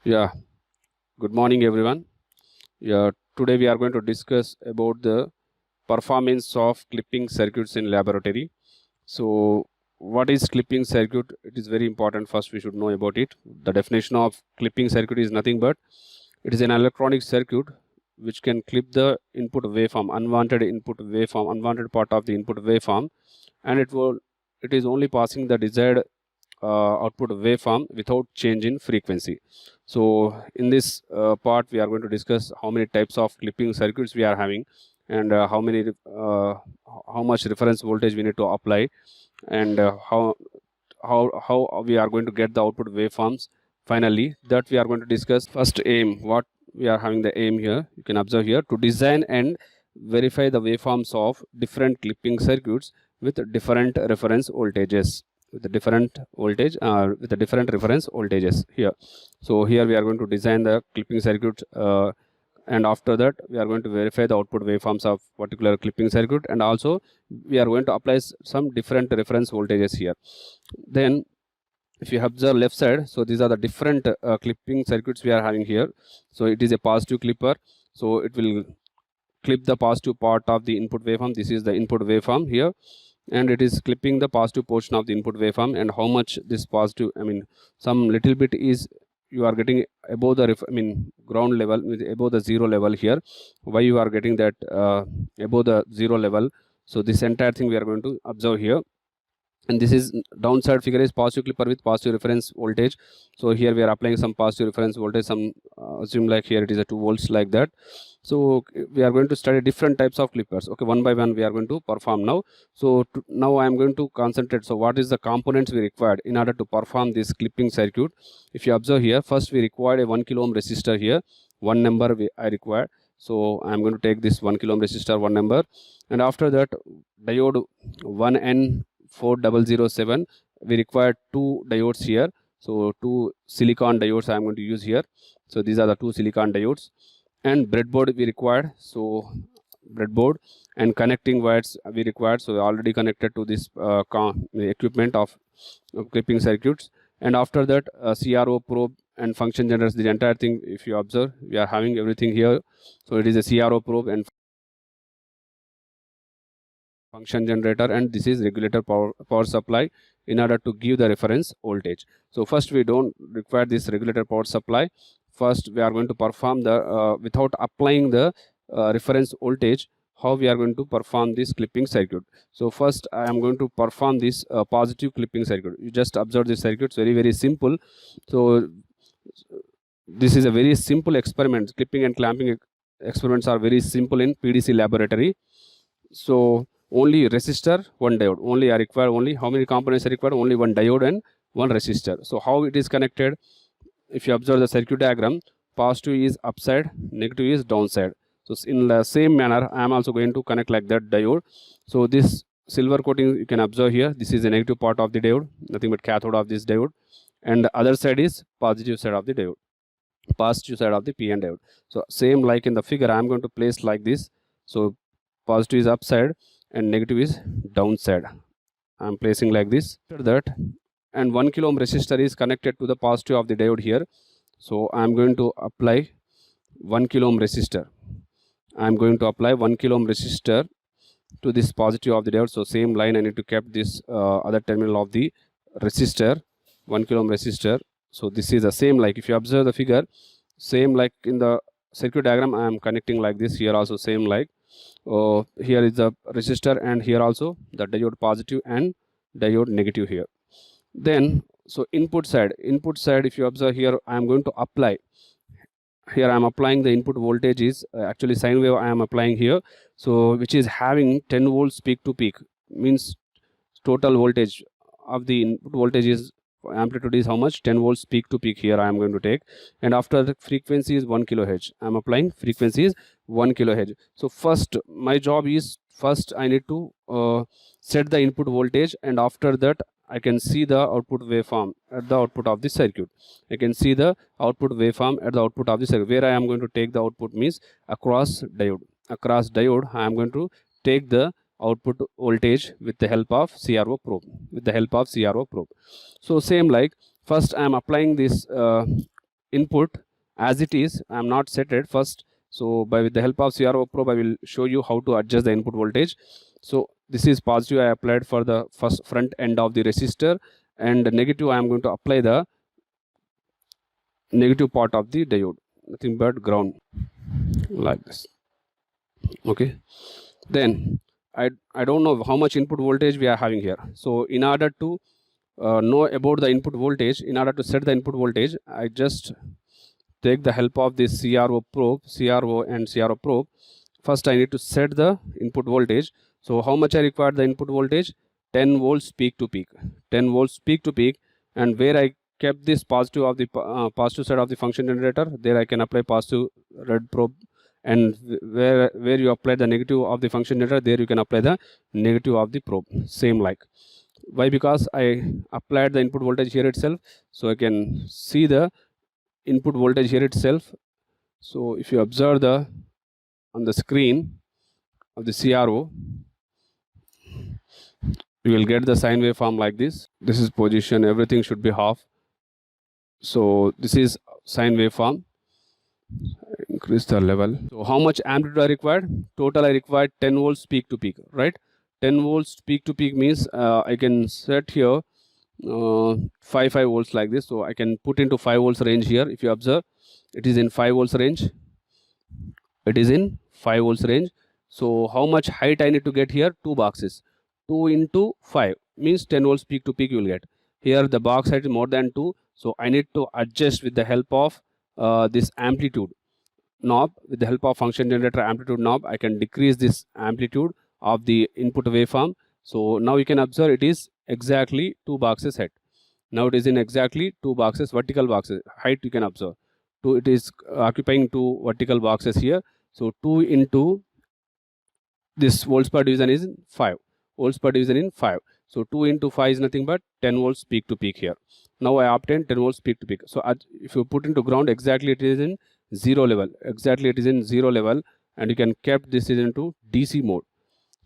Yeah, good morning everyone. Yeah, today we are going to discuss about the performance of clipping circuits in laboratory. So, what is clipping circuit? It is very important. First, we should know about it. The definition of clipping circuit is nothing but it is an electronic circuit which can clip the input waveform, unwanted input waveform, unwanted part of the input waveform, and it is only passing the desired output waveform without change in frequency. So in this part we are going to discuss how many types of clipping circuits we are having, and how much reference voltage we need to apply, and how we are going to get the output waveforms. Finally, that we are going to discuss. First, aim. What we are having the aim here, you can observe here, to design and verify the waveforms of different clipping circuits with different reference voltages, with the different voltage with the different reference voltages here. So here we are going to design the clipping circuit, and after that we are going to verify the output waveforms of particular clipping circuit, and also we are going to apply some different reference voltages here. Then if you observe left side, so these are the different clipping circuits we are having here. So it is a positive clipper, so it will clip the positive part of the input waveform. This is the input waveform here, and it is clipping the positive portion of the input waveform. And how much this positive, some little bit is you are getting above the ground level, above the zero level here. Why you are getting that above the zero level? So this entire thing we are going to observe here. And this is downside figure is positive clipper with positive reference voltage. So here we are applying some positive reference voltage, some assume like here it is a 2 volts like that. So we are going to study different types of clippers. Okay, one by one we are going to perform now. So now I am going to concentrate. So what is the components we required in order to perform this clipping circuit? If you observe here, first we required a 1 kilo ohm resistor here. One number I required. So I am going to take this 1 kilo ohm resistor, one number, and after that diode 1N4007. We require two diodes here. So two silicon diodes I am going to use here. So these are the two silicon diodes. And breadboard we required. So breadboard and connecting wires we required. So already connected to this equipment of clipping circuits. And after that CRO probe and function generators, the entire thing, if you observe, we are having everything here. So it is a CRO probe and function generator, and this is regulator power supply in order to give the reference voltage. So first we don't require this regulator power supply. First we are going to perform the without applying the reference voltage, how we are going to perform this clipping circuit. So first I am going to perform this positive clipping circuit. You just observe this circuit. It's very simple. So this is a very simple experiment. Clipping and clamping experiments are very simple in PDC laboratory. So only resistor, one diode. Only I require only how many components I require? Only one diode and one resistor. So how it is connected? If you observe the circuit diagram, positive is upside, negative is downside. So in the same manner, I am also going to connect like that diode. So this silver coating you can observe here. This is the negative part of the diode, nothing but cathode of this diode, and the other side is positive side of the diode, positive side of the PN diode. So same like in the figure, I am going to place like this. So positive is upside and negative is downside. I am placing like this. After that, and 1 kilo ohm resistor is connected to the positive of the diode here. So I am going to apply 1 kilo ohm resistor. I am going to apply 1 kilo ohm resistor to this positive of the diode. So same line I need to keep this other terminal of the resistor, 1 kilo ohm resistor. So this is the same, like if you observe the figure, same like in the circuit diagram, I am connecting like this. Here also same like here is the resistor, and here also the diode positive and diode negative here. Then so input side, if you observe here, I am going to apply here, I am applying the input voltage is actually sine wave I am applying here. So which is having 10 volts peak to peak, means total voltage of the input voltage is amplitude is how much? 10 volts peak to peak here I am going to take. And after the frequency is 1 kilohertz, I am applying frequency is 1 kilohertz. So first my job is, first I need to set the input voltage, and after that I can see the output waveform at the output of the circuit. I can see the output waveform at the output of the circuit. Where I am going to take the output means across diode. Across diode I am going to take the output voltage with the help of CRO probe. With the help of CRO probe. So same like first I am applying this input as it is. I am not set it first. So with the help of CRO probe, I will show you how to adjust the input voltage. So this is positive I applied for the first front end of the resistor, and negative I am going to apply the negative part of the diode, nothing but ground, like this. Okay, then I don't know how much input voltage we are having here. So in order to know about the input voltage, in order to set the input voltage, I just take the help of this CRO and CRO probe. First I need to set the input voltage. So how much I require the input voltage? 10 volts peak to peak, 10 volts peak to peak. And where I kept this positive of the positive side of the function generator, there I can apply positive red probe, and where you apply the negative of the function generator, there you can apply the negative of the probe, same like. Why? Because I applied the input voltage here itself, so I can see the input voltage here itself. So if you observe the on the screen of the CRO, you will get the sine waveform like this. This is position, everything should be half. So this is sine waveform. Increase the level. So how much amplitude I required? Total I required 10 volts peak to peak, right? 10 volts peak to peak means I can set here 5 volts like this. So I can put into 5 volts range here. If you observe, it is in 5 volts range. It is in 5 volts range. So how much height I need to get here? 2 boxes. 2 into 5 means 10 volts peak to peak you will get. Here the box height is more than 2. So I need to adjust with the help of this amplitude knob. With the help of function generator amplitude knob, I can decrease this amplitude of the input waveform. So now you can observe it is exactly 2 boxes height. Now it is in exactly 2 boxes, vertical boxes height you can observe. It is occupying 2 vertical boxes here. So 2 into this volts per division is 5. Volts per division in 5. So 2 into 5 is nothing but 10 volts peak to peak here. Now I obtain 10 volts peak to peak. So if you put into ground, exactly it is in 0 level. Exactly it is in 0 level, and you can keep this into DC mode.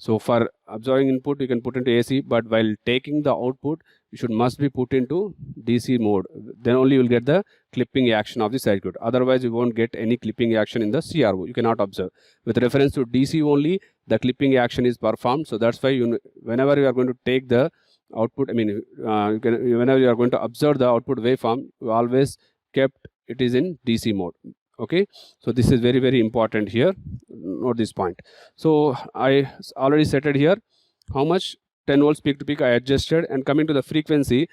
So for absorbing input, you can put into AC, but while taking the output, you must be put into DC mode. Then only you will get the clipping action of the circuit. Otherwise, you won't get any clipping action in the CRO. You cannot observe. With reference to DC only, the clipping action is performed. So that's why whenever you are going to take the output, whenever you are going to observe the output waveform, you always kept it is in DC mode. Okay, so this is very, very important here. Note this point. So I already set it here. How much? 10 volts peak to peak I adjusted. And coming to the frequency,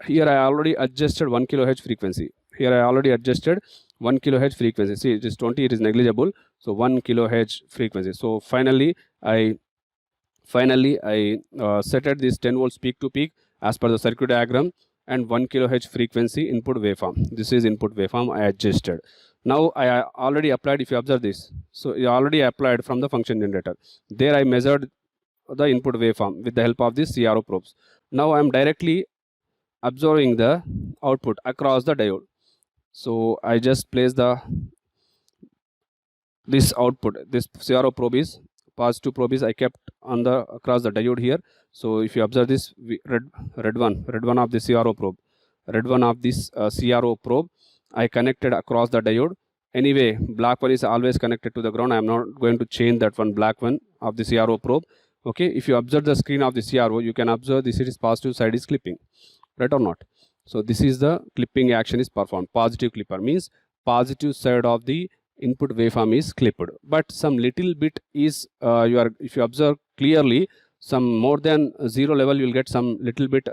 here I already adjusted 1 kilohertz frequency. Here I already adjusted 1 kilohertz frequency. See, it is 20, it is negligible. So 1 kilohertz frequency. So finally I set at this 10 volts peak to peak as per the circuit diagram, and 1 kilohertz frequency input waveform. This is input waveform I adjusted. Now I already applied, if you observe this, so I already applied from the function generator. There I measured the input waveform with the help of these CRO probes. Now I am directly observing the output across the diode. So I just place this output, this CRO probe is positive probe is I kept on the across the diode here. So if you observe this red one of the CRO probe, red one of this CRO probe, I connected across the diode. Anyway, black one is always connected to the ground. I am not going to change that one black one of the CRO probe. Okay, if you observe the screen of the CRO, you can observe this is positive side is clipping, right or not? So this is the clipping action is performed. Positive clipper means positive side of the input waveform is clipped, but some little bit is if you observe clearly, some more than 0 level you will get some little bit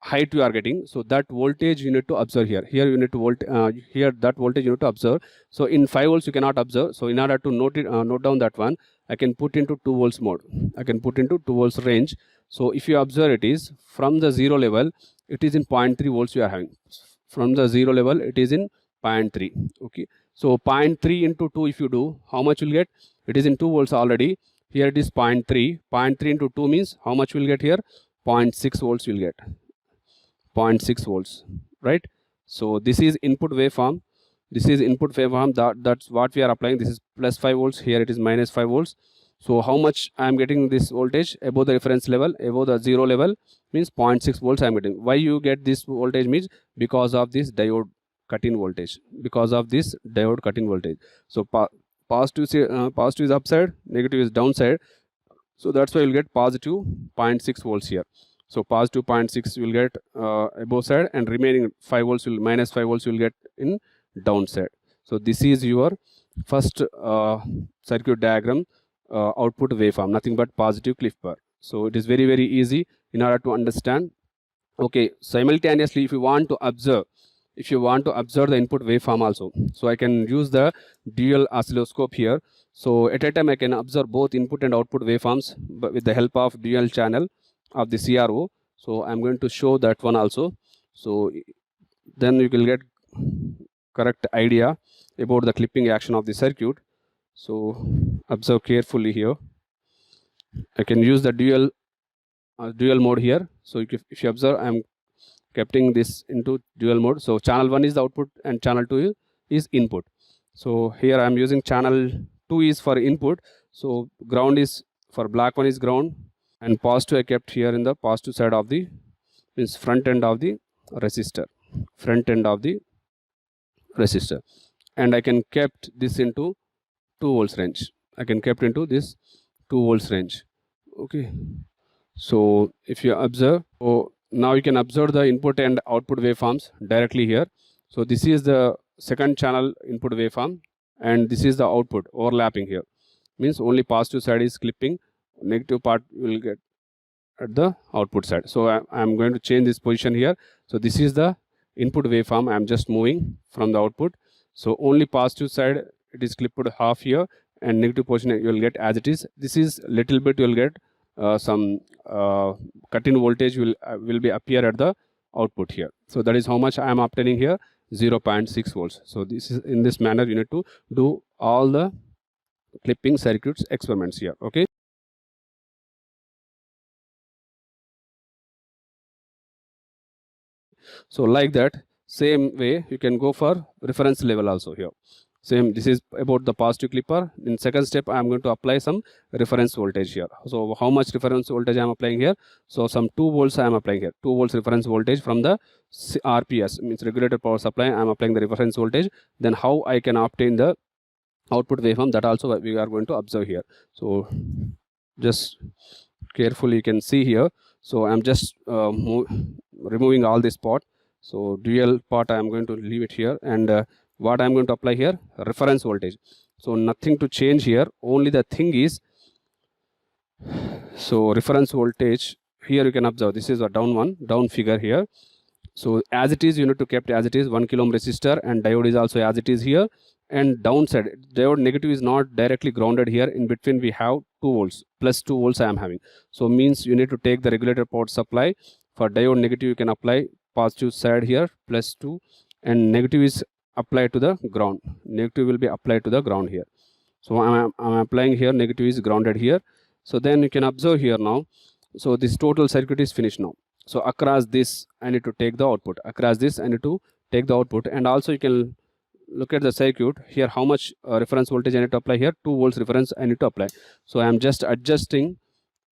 height you are getting. So that voltage you need to observe here. Here you need to here that voltage you need to observe. So in 5 volts you cannot observe. So in order to note down that one, I can put into 2 volts mode. I can put into 2 volts range. So if you observe, it is from the 0 level, it is in 0.3 volts you are having. From the 0 level, it is in 0.3. Okay. So 0.3 into 2, if you do, how much you will get? It is in 2 volts already. Here it is 0.3. 0.3 into 2 means how much you will get here? 0.6 volts you will get. 0.6 volts, right? So this is input waveform. This is input waveform. That's what we are applying. This is plus 5 volts. Here it is minus 5 volts. So how much I am getting this voltage above the reference level, above the 0 level means 0.6 volts I am getting. Why you get this voltage means because of this diode cut-in voltage, because of this diode cut-in voltage. So positive is upside, negative is downside. So that's why you'll get positive 0.6 volts here. So positive 0.6 you will get above side, and remaining 5 volts will minus 5 volts you will get in downside. So this is your first circuit diagram output waveform, nothing but positive cliff bar. So it is very easy in order to understand. Okay, simultaneously if you want to observe the input waveform also, so I can use the dual oscilloscope here. So at a time I can observe both input and output waveforms, but with the help of dual channel of the CRO. So I'm going to show that one also. So then you will get correct idea about the clipping action of the circuit. So observe carefully here. I can use the dual mode here. So if you observe, I'm keeping this into dual mode. So channel 1 is the output and channel 2 is input. So here I am using channel 2 is for input. So ground is for black one is ground, and positive I kept here in the positive side of the means front end of the resistor, and I can kept this into 2 volts range. I can kept into this 2 volts range. Okay. So if you observe, so now you can observe the input and output waveforms directly here. So this is the second channel input waveform, and this is the output overlapping here. Means only positive side is clipping, negative part will get at the output side. So I am going to change this position here. So this is the input waveform. I am just moving from the output. So only positive side it is clipped half here, and negative portion you will get as it is. This is little bit you will get some cut-in voltage will be appear at the output here. So that is how much I am obtaining here, 0.6 volts. So this is in this manner you need to do all the clipping circuits experiments here. Okay. So like that same way you can go for reference level also here. Same, this is about the positive clipper. In second step I am going to apply some reference voltage here. So how much reference voltage I am applying here? So some 2 volts I am applying here, 2 volts reference voltage from the RPS, means regulated power supply. I am applying the reference voltage. Then how I can obtain the output waveform, that also we are going to observe here. So just carefully you can see here. So I am just removing all this part. So dual part I am going to leave it here, and what I am going to apply here, reference voltage. So nothing to change here, only the thing is, so reference voltage here you can observe this is a down figure here. So as it is you need to kept as it is, 1 kilo ohm resistor, and diode is also as it is here. And downside diode negative is not directly grounded here. In between we have 2 volts plus 2 volts I am having. So means you need to take the regulator power supply. For diode negative you can apply positive side here plus 2, and negative is applied to the ground. Negative will be applied to the ground here. So I'm applying here, negative is grounded here. So then you can observe here now. So this total circuit is finished now. So across this I need to take the output, across this I need to take the output, and also you can look at the circuit here, how much reference voltage I need to apply here, 2 volts reference I need to apply. So I am just adjusting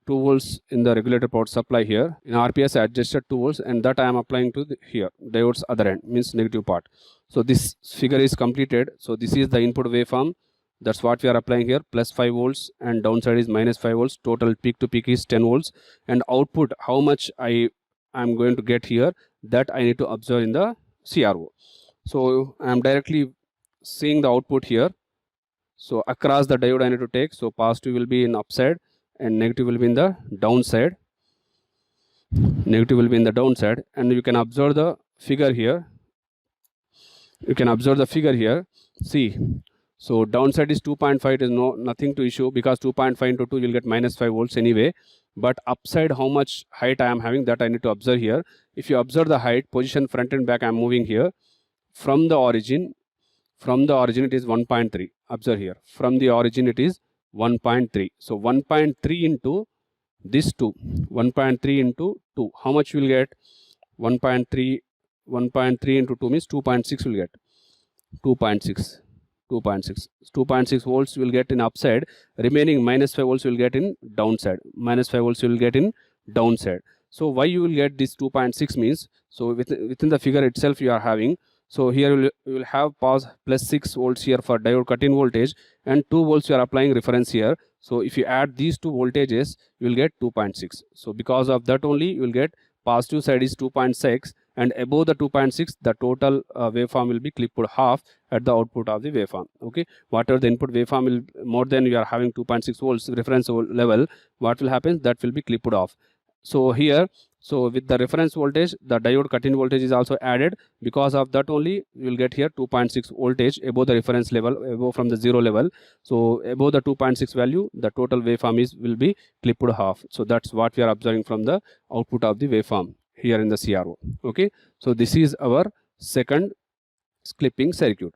2 volts in the regulator power supply here. In RPS I adjusted 2 volts, and that I am applying to here diode's other end, means negative part. So this figure is completed. So this is the input waveform, that's what we are applying here, plus 5 volts, and downside is minus 5 volts. Total peak to peak is 10 volts, and output how much I am going to get here, that I need to observe in the CRO. So I am directly seeing the output here. So across the diode I need to take. So positive will be in upside and negative will be in the downside. Negative will be in the downside, and you can observe the figure here. You can observe the figure here. See, so downside is 2.5. It is nothing to issue, because 2.5 into 2 you will get minus 5 volts anyway. But upside how much height I am having, that I need to observe here. If you observe the height, position front and back I am moving here. From the origin it is 1.3. Observe here, from the origin it is 1.3. So 1.3 into this 2, 1.3 into 2, how much you will get? 1.3 into 2 means 2.6 will get 2.6 volts will get in upside. Remaining minus 5 volts will get in downside. Minus 5 volts will get in downside. So why you will get this 2.6 means, so within the figure itself you are having, So here you will have pause plus 6 volts here for diode cut-in voltage, and 2 volts you are applying reference here. So if you add these two voltages, you will get 2.6. So because of that only, you will get positive side is 2.6, and above the 2.6, the total waveform will be clipped half at the output of the waveform. Okay, whatever the input waveform will more than you are having 2.6 volts reference level, what will happen, that will be clipped off. So here, so with the reference voltage, the diode cut-in voltage is also added. Because of that only, you will get here 2.6 voltage above the reference level, above from the zero level. So above the 2.6 value, the total waveform will be clipped half. So that's what we are observing from the output of the waveform here in the CRO. Okay, so this is our second clipping circuit.